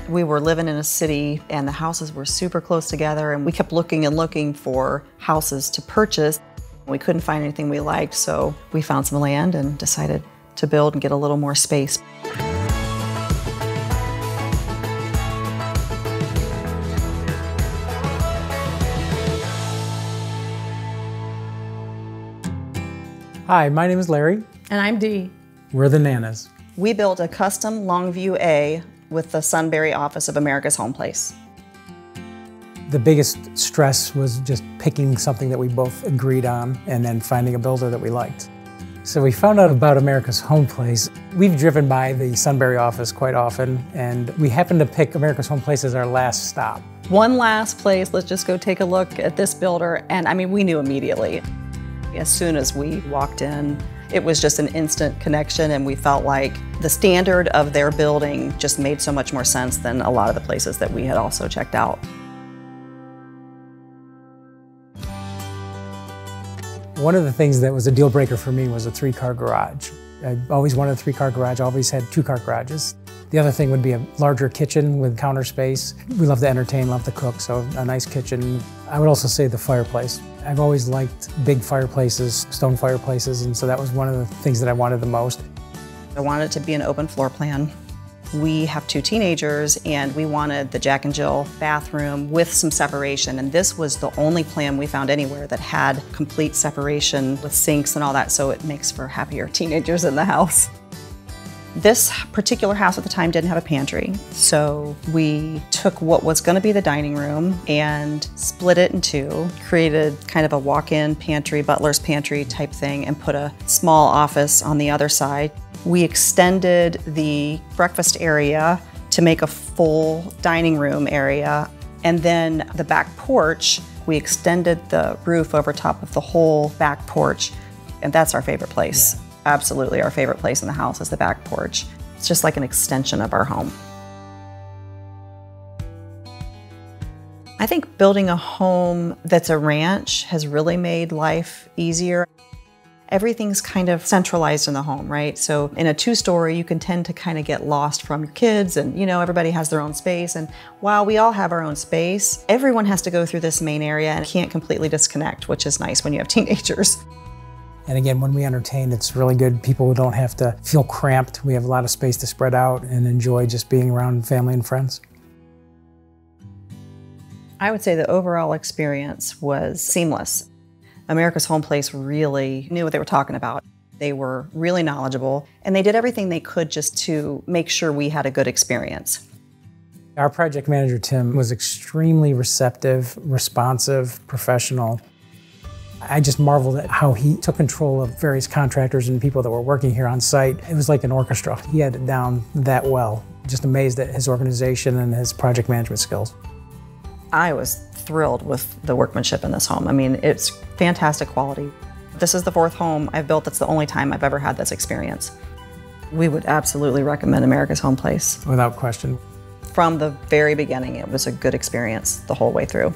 We were living in a city and the houses were super close together, and we kept looking and looking for houses to purchase. We couldn't find anything we liked, so we found some land and decided to build and get a little more space. Hi, my name is Larry. And I'm Dee. We're the Nannas. We built a custom Longview A with the Sunbury office of America's Home Place. The biggest stress was just picking something that we both agreed on and then finding a builder that we liked. So we found out about America's Home Place. We've driven by the Sunbury office quite often, and we happened to pick America's Home Place as our last stop. One last place, let's just go take a look at this builder, and I mean, we knew immediately. As soon as we walked in, it was just an instant connection, and we felt like the standard of their building just made so much more sense than a lot of the places that we had also checked out. One of the things that was a deal breaker for me was a 3-car garage. I always wanted a 3-car garage, always had 2-car garages. The other thing would be a larger kitchen with counter space. We love to entertain, love to cook, so a nice kitchen. I would also say the fireplace. I've always liked big fireplaces, stone fireplaces, and so that was one of the things that I wanted the most. I wanted it to be an open floor plan. We have 2 teenagers, and we wanted the Jack and Jill bathroom with some separation, and this was the only plan we found anywhere that had complete separation with sinks and all that, so it makes for happier teenagers in the house. This particular house at the time didn't have a pantry, so we took what was going to be the dining room and split it in 2, created kind of a walk-in pantry, butler's pantry type thing, and put a small office on the other side. We extended the breakfast area to make a full dining room area, and then the back porch, we extended the roof over top of the whole back porch, and that's our favorite place. Yeah. Absolutely our favorite place in the house is the back porch. It's just like an extension of our home. I think building a home that's a ranch has really made life easier. Everything's kind of centralized in the home, right? So in a 2-story, you can tend to kind of get lost from your kids, and you know, everybody has their own space. And while we all have our own space, everyone has to go through this main area and can't completely disconnect, which is nice when you have teenagers. And again, when we entertain, it's really good. People don't have to feel cramped. We have a lot of space to spread out and enjoy just being around family and friends. I would say the overall experience was seamless. America's Home Place really knew what they were talking about. They were really knowledgeable, and they did everything they could just to make sure we had a good experience. Our project manager, Tim, was extremely receptive, responsive, professional. I just marveled at how he took control of various contractors and people that were working here on site. It was like an orchestra. He had it down that well. Just amazed at his organization and his project management skills. I was thrilled with the workmanship in this home. I mean, it's fantastic quality. This is the 4th home I've built. That's the only time I've ever had this experience. We would absolutely recommend America's Home Place. Without question. From the very beginning, it was a good experience the whole way through.